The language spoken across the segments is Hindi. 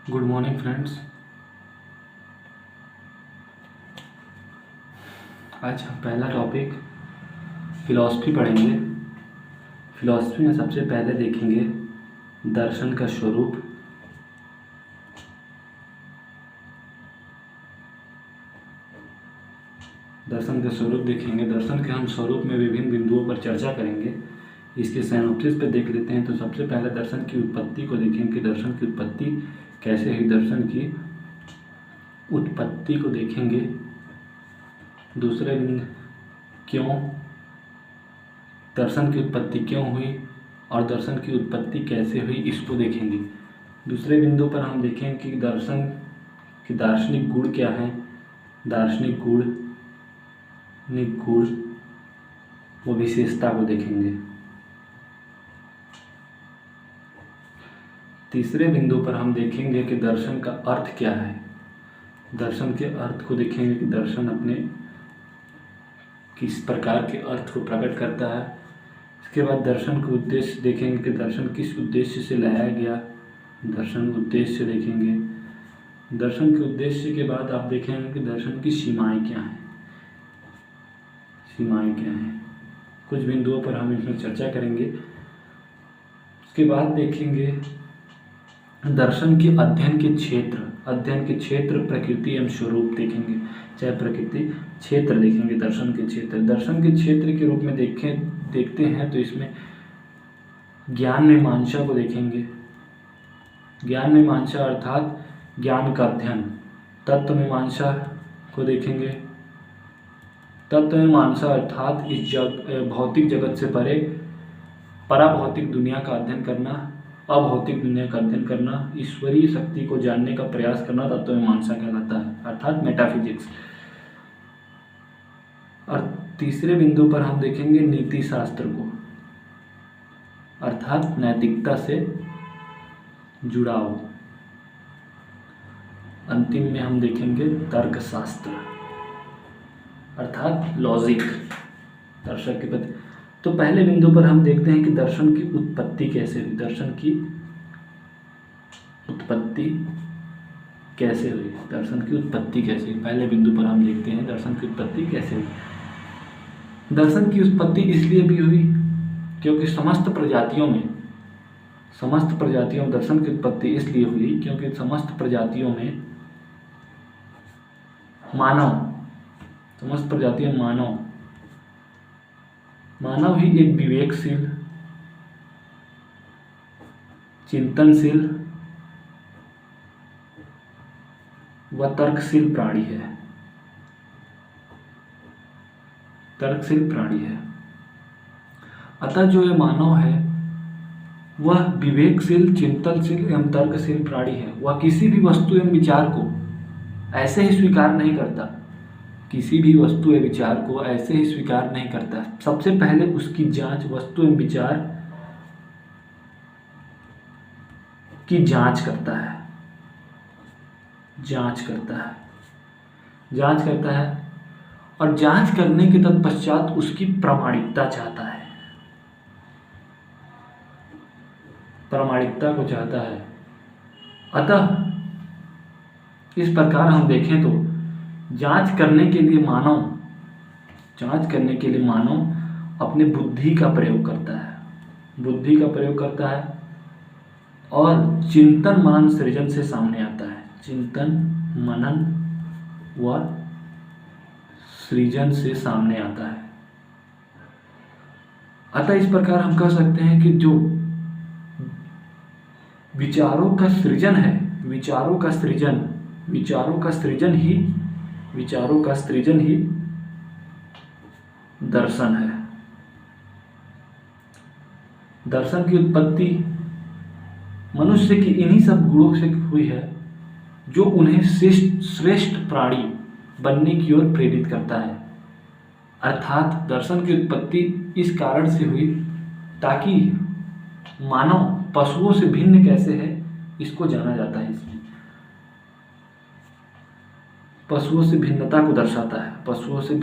Good morning friends. आज हम पहला टॉपिक फिलॉसफी पढ़ेंगे। फिलॉसफी में सबसे पहले देखेंगे दर्शन का स्वरूप। दर्शन का स्वरूप देखेंगे। दर्शन के हम स्वरूप में विभिन्न बिंदुओं पर चर्चा करेंगे। इसके सिनॉप्सिस पे देख लेते हैं। तो सबसे पहले दर्शन की उत्पत्ति को देखेंगे कि दर्शन की उत्पत्ति कैसे हुई। दर्शन की उत्पत्ति को देखेंगे। दूसरे क्यों दर्शन की उत्पत्ति क्यों हुई और दर्शन की उत्पत्ति कैसे हुई इसको देखेंगे। दूसरे बिंदु पर हम देखेंगे कि दर्शन की दार्शनिक गुण क्या है। दार्शनिक गुण व विशेषता को देखेंगे। तीसरे बिंदु पर हम देखेंगे कि दर्शन का अर्थ क्या है। दर्शन के अर्थ को देखेंगे कि दर्शन अपने किस प्रकार के अर्थ को प्रकट करता है। इसके बाद दर्शन का उद्देश्य देखेंगे कि दर्शन किस उद्देश्य से लाया गया। दर्शन उद्देश्य देखेंगे। दर्शन के उद्देश्य के बाद आप देखेंगे कि दर्शन की सीमाएं क्या हैं। सीमाएं क्या हैं, कुछ बिंदुओं पर हम इसमें चर्चा करेंगे। उसके बाद देखेंगे दर्शन के अध्ययन के क्षेत्र प्रकृति एवं स्वरूप देखेंगे। चाहे प्रकृति क्षेत्र देखेंगे। दर्शन के क्षेत्र के रूप में देखते हैं तो इसमें ज्ञान मीमांसा को देखेंगे। ज्ञान मीमांसा अर्थात ज्ञान का अध्ययन। तत्व मीमांसा को देखेंगे। तत्व मीमांसा अर्थात इस भौतिक जगत से परे पराभौतिक दुनिया का अध्ययन करना, अभौतिक दुनिया का अध्ययन करना, ईश्वरीय शक्ति को जानने का प्रयास करना तत्व मीमांसा कहलाता है, अर्थात मेटाफिजिक्स। और तीसरे बिंदु पर हम देखेंगे नीति शास्त्र को, अर्थात नैतिकता से जुड़ाव। अंतिम में हम देखेंगे तर्कशास्त्र अर्थात लॉजिक। दर्शन के प्रति तो पहले बिंदु पर हम देखते हैं कि दर्शन की उत्पत्ति कैसे हुई। दर्शन की उत्पत्ति कैसे हुई। दर्शन की उत्पत्ति कैसे हुई, पहले बिंदु पर हम देखते हैं दर्शन की उत्पत्ति कैसे हुई। दर्शन की उत्पत्ति इसलिए भी हुई क्योंकि समस्त प्रजातियों में दर्शन की उत्पत्ति इसलिए हुई क्योंकि समस्त प्रजातियों में मानव ही एक विवेकशील, चिंतनशील व तर्कशील प्राणी है। अतः जो ये मानव है वह विवेकशील, चिंतनशील एवं तर्कशील प्राणी है। वह किसी भी वस्तु एवं विचार को ऐसे ही स्वीकार नहीं करता। किसी भी वस्तु या विचार को ऐसे ही स्वीकार नहीं करता। सबसे पहले उसकी जांच, वस्तु एवं विचार की जांच करता है और जांच करने के तत्पश्चात उसकी प्रामाणिकता को चाहता है। अतः इस प्रकार हम देखें तो जांच करने के लिए मानव अपने बुद्धि का प्रयोग करता है और चिंतन मनन सृजन से सामने आता है। चिंतन मनन व सृजन से सामने आता है। अतः इस प्रकार हम कह सकते हैं कि जो विचारों का सृजन ही दर्शन है। दर्शन की उत्पत्ति मनुष्य की इन्हीं सब गुणों से हुई है जो उन्हें श्रेष्ठ प्राणी बनने की ओर प्रेरित करता है। अर्थात दर्शन की उत्पत्ति इस कारण से हुई ताकि मानव पशुओं से भिन्न कैसे है इसको जाना जाता है। इसमें पशुओं से भिन्नता को दर्शाता है। पशु से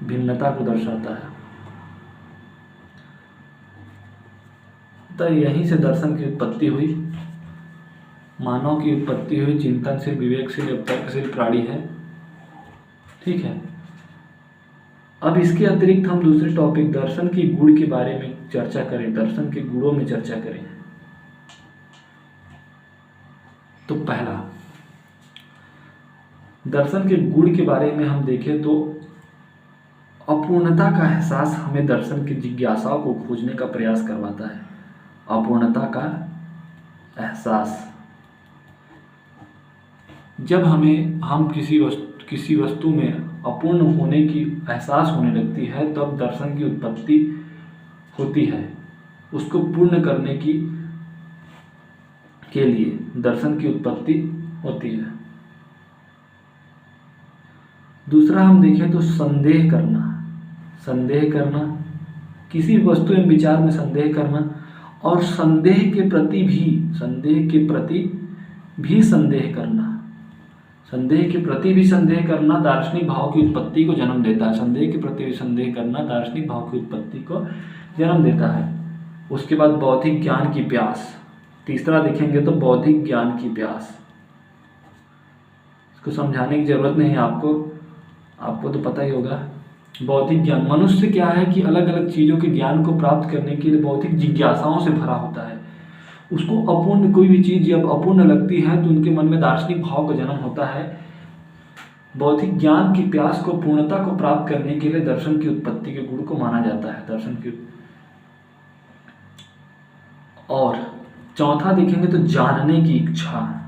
भिन्नता को दर्शाता है। तो यहीं से दर्शन की उत्पत्ति हुई। मानव की उत्पत्ति हुई चिंतनशील, विवेकशील एवं तर्कशील प्राणी है। ठीक है, अब इसके अतिरिक्त हम दूसरे टॉपिक दर्शन की गुण के बारे में चर्चा करें, दर्शन के गुणों में चर्चा करें। तो पहला, दर्शन के गुण के बारे में हम देखें तो अपूर्णता का एहसास हमें दर्शन की जिज्ञासाओं को खोजने का प्रयास करवाता है। अपूर्णता का एहसास, जब हम किसी वस्तु में अपूर्ण होने की एहसास होने लगती है तब दर्शन की उत्पत्ति होती है। उसको पूर्ण करने के लिए दर्शन की उत्पत्ति होती है। दूसरा हम देखें तो संदेह करना, किसी वस्तु एवं विचार में संदेह करना और संदेह के प्रति भी संदेह करना दार्शनिक भाव की उत्पत्ति को जन्म देता है। संदेह के प्रति भी संदेह करना दार्शनिक भाव की उत्पत्ति को जन्म देता है। उसके बाद बौद्धिक ज्ञान की प्यास, तीसरा देखेंगे तो बौद्धिक ज्ञान की प्यास। इसको समझाने की जरूरत नहीं है आपको तो पता ही होगा। बौद्धिक ज्ञान, मनुष्य क्या है कि अलग अलग चीज़ों के ज्ञान को प्राप्त करने के लिए बौद्धिक जिज्ञासाओं से भरा होता है। उसको अपूर्ण कोई भी चीज़ जब अपूर्ण लगती है तो उनके मन में दार्शनिक भाव का जन्म होता है। बौद्धिक ज्ञान की प्यास को, पूर्णता को प्राप्त करने के लिए दर्शन की उत्पत्ति के गुण को माना जाता है। और चौथा देखेंगे तो जानने की इच्छा,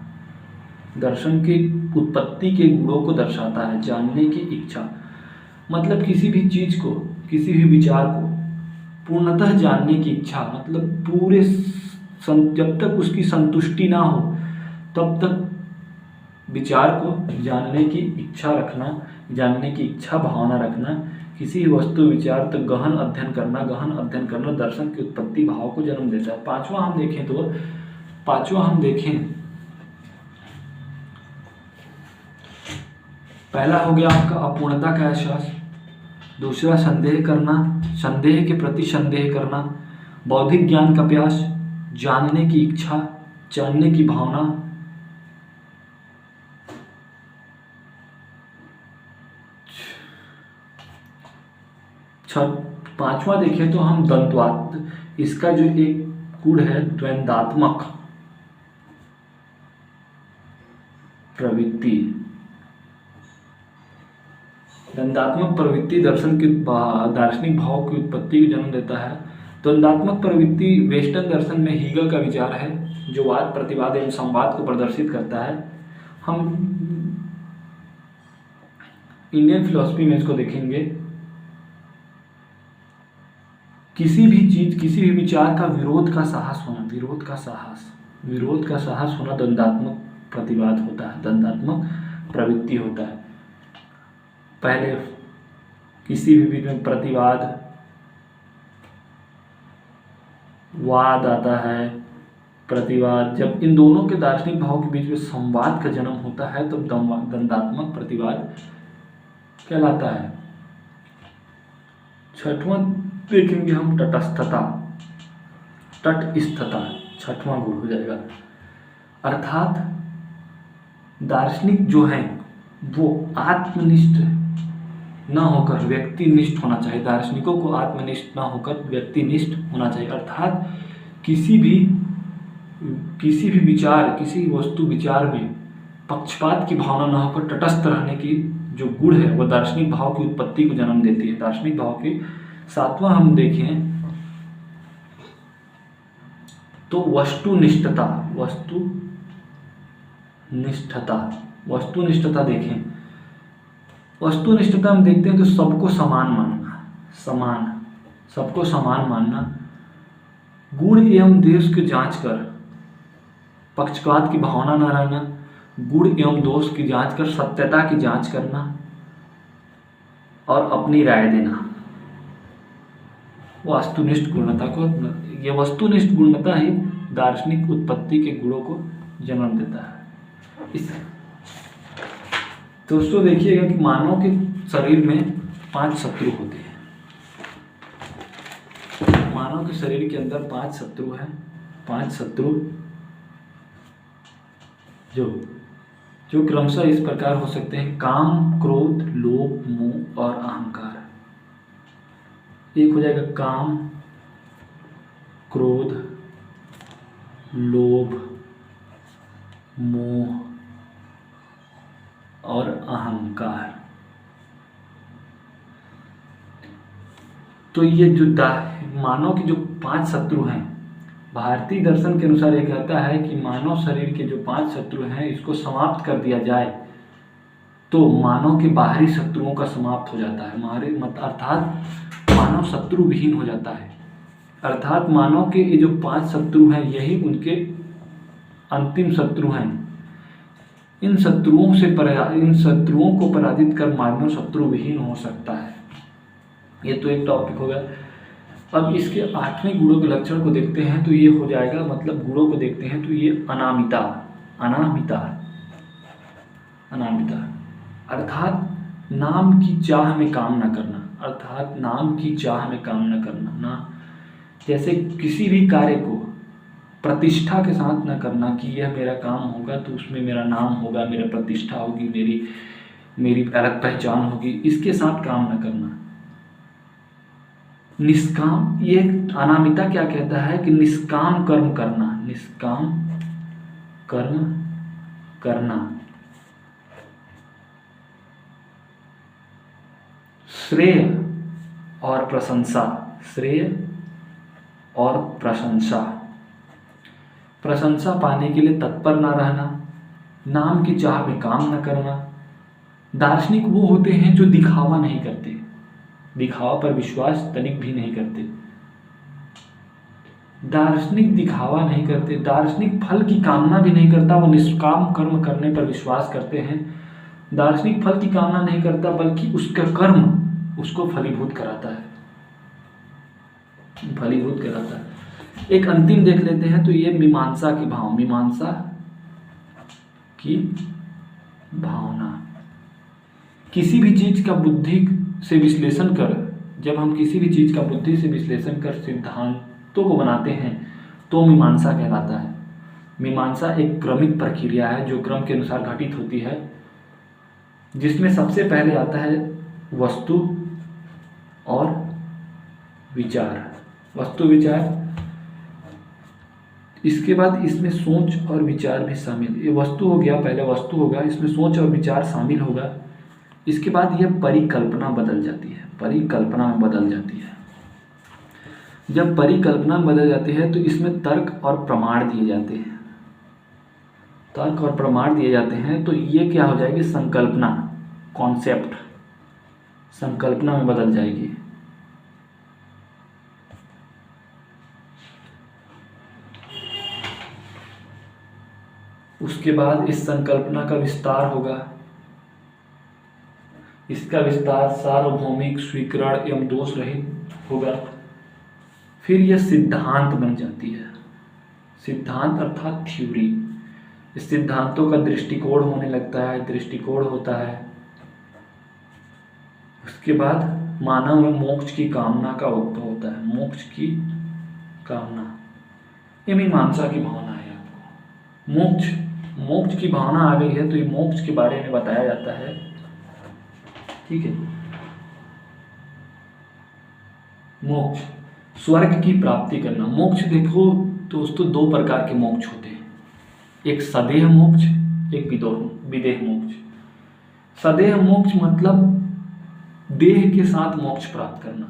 दर्शन की उत्पत्ति के गुणों को दर्शाता है। जानने की इच्छा मतलब किसी भी चीज को, किसी भी विचार को पूर्णतः जानने की इच्छा, मतलब जब तक उसकी संतुष्टि ना हो तब तक विचार को जानने की इच्छा रखना, जानने की इच्छा भावना रखना, किसी वस्तु विचार तक गहन अध्ययन करना दर्शन की उत्पत्ति भाव को जन्म देता है। पांचवा हम देखें पहला हो गया आपका अपूर्णता का एहसास, दूसरा संदेह के प्रति संदेह करना, बौद्धिक ज्ञान का प्यास, जानने की इच्छा, जानने की भावना, पांचवा देखें तो हम द्वंद्वात्मक, इसका जो एक गुण है द्वंद्वात्मक प्रवृत्ति। द्वंद्वात्मक प्रवृत्ति दर्शन के दार्शनिक भाव की उत्पत्ति को जन्म देता है। द्वंद्वात्मक प्रवृत्ति वेस्टर्न दर्शन में हीगल का विचार है जो वाद प्रतिवाद एवं संवाद को प्रदर्शित करता है। हम इंडियन फिलॉसफी में इसको देखेंगे। किसी भी चीज, किसी भी विचार का विरोध का साहस होना द्वंद्वात्मक प्रतिवाद होता है, द्वंद्वात्मक प्रवृत्ति होता है। पहले किसी भी में प्रतिवाद, वाद आता है, प्रतिवाद, जब इन दोनों के दार्शनिक भाव के बीच में संवाद का जन्म होता है तो द्वंद्वात्मक प्रतिवाद कहलाता है। छठवां देखेंगे हम तटस्थता, छठवां गुण हो जाएगा। अर्थात दार्शनिक जो है वो आत्मनिष्ठ न होकर व्यक्तिनिष्ठ होना चाहिए। दार्शनिकों को आत्मनिष्ठ न होकर व्यक्तिनिष्ठ होना चाहिए। अर्थात किसी भी विचार, किसी वस्तु विचार में पक्षपात की भावना न होकर तटस्थ रहने की जो गुण है वो दार्शनिक भाव की उत्पत्ति को जन्म देती है। दार्शनिक भाव की सातवां हम देखें तो वस्तुनिष्ठता देखें। वस्तुनिष्ठता हम देखते हैं तो सबको समान मानना, गुण एवं दोष की जांच कर, पक्षपात की भावना न रहना, गुण एवं दोष की जांच कर सत्यता की जांच करना और अपनी राय देना। वस्तुनिष्ठ गुणता ही दार्शनिक उत्पत्ति के गुणों को जन्म देता है। दोस्तों देखिएगा कि मानव के शरीर में 5 शत्रु होते हैं। मानव के शरीर के अंदर 5 शत्रु हैं। 5 शत्रु जो जो क्रमशः इस प्रकार हो सकते हैं: काम, क्रोध, लोभ, मोह और अहंकार। एक हो जाएगा काम, क्रोध, लोभ, मोह और अहंकार। तो ये जो मानव के जो 5 शत्रु हैं, भारतीय दर्शन के अनुसार ये कहता है कि मानव शरीर के जो 5 शत्रु हैं, इसको समाप्त कर दिया जाए तो मानव के बाहरी शत्रुओं का समाप्त हो जाता है। अर्थात मानव शत्रु विहीन हो जाता है। अर्थात मानव के ये जो 5 शत्रु हैं, यही उनके अंतिम शत्रु हैं। इन शत्रुओं को पराजित कर मानव शत्रु विहीन हो सकता है। ये तो एक टॉपिक हो गया। अब इसके 8वें गुणों के लक्षण को देखते हैं तो ये हो जाएगा, मतलब गुणों को देखते हैं तो ये अनामिता। अर्थात नाम की चाह में काम न करना। जैसे किसी भी कार्य को प्रतिष्ठा के साथ न करना कि यह मेरा काम होगा तो उसमें मेरा नाम होगा, मेरा प्रतिष्ठा होगी, मेरी अलग पहचान होगी, इसके साथ काम न करना। निष्काम, ये अनामिता क्या कहता है कि निष्काम कर्म करना। श्रेय और प्रशंसा पाने के लिए तत्पर ना रहना। नाम की चाह में काम न करना। दार्शनिक वो होते हैं जो दिखावा नहीं करते, दिखावा पर विश्वास तनिक भी नहीं करते। दार्शनिक दिखावा नहीं करते, दार्शनिक फल की कामना भी नहीं करता, वो निष्काम कर्म करने पर विश्वास करते हैं। दार्शनिक फल की कामना नहीं करता, बल्कि उसका कर्म उसको फलीभूत कराता है। एक अंतिम देख लेते हैं तो ये मीमांसा की भावना। किसी भी चीज का बुद्धि से विश्लेषण कर, जब हम किसी भी चीज का बुद्धि से विश्लेषण कर सिद्धांतों को बनाते हैं तो मीमांसा कहलाता है। मीमांसा एक क्रमिक प्रक्रिया है जो क्रम के अनुसार घटित होती है, जिसमें सबसे पहले आता है वस्तु और विचार। इसके बाद इसमें सोच और विचार भी शामिल। ये वस्तु हो गया, पहले वस्तु होगा, इसमें सोच और विचार शामिल होगा। इसके बाद यह परिकल्पना में बदल जाती है। जब परिकल्पना में बदल जाती है तो इसमें तर्क और प्रमाण दिए जाते हैं। तो ये क्या हो जाएगी? संकल्पना, कॉन्सेप्ट संकल्पना में बदल जाएगी। उसके बाद इस संकल्पना का विस्तार होगा। इसका विस्तार सार्वभौमिक, स्वीकरण एवं दोष रहित होगा। फिर यह सिद्धांत बन जाती है। सिद्धांत अर्थात थ्योरी। इस सिद्धांतों का दृष्टिकोण होने लगता है, दृष्टिकोण होता है। उसके बाद मानव में मोक्ष की कामना का उद्भव होता है। मोक्ष की कामना, ये मीमांसा की भावना है। आपको मोक्ष की भावना आ गई है तो ये मोक्ष के बारे में बताया जाता है। ठीक है। मोक्ष, स्वर्ग की प्राप्ति करना। मोक्ष देखो दोस्तों, 2 प्रकार के मोक्ष होते हैं, एक सदेह मोक्ष, एक विदेह मोक्ष। सदेह मोक्ष मतलब देह के साथ मोक्ष प्राप्त करना,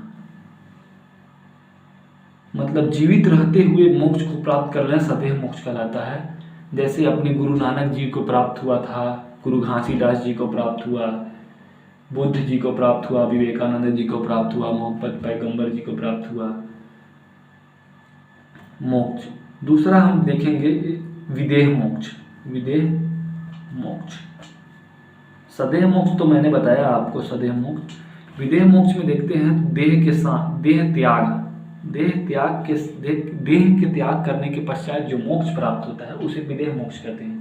मतलब जीवित रहते हुए मोक्ष को प्राप्त करना सदेह मोक्ष कहलाता है। जैसे अपने गुरु नानक जी को प्राप्त हुआ था, गुरु घासीदास जी को प्राप्त हुआ, बुद्ध जी को प्राप्त हुआ, विवेकानंद जी को प्राप्त हुआ, मोहम्मद पैगंबर जी को प्राप्त हुआ मोक्ष। दूसरा हम देखेंगे विदेह मोक्ष। सदेह मोक्ष तो मैंने बताया आपको, सदेह मोक्ष। विदेह मोक्ष में देखते हैं देह के साथ देह के त्याग करने के पश्चात जो मोक्ष प्राप्त होता है उसे विदेह मोक्ष कहते हैं।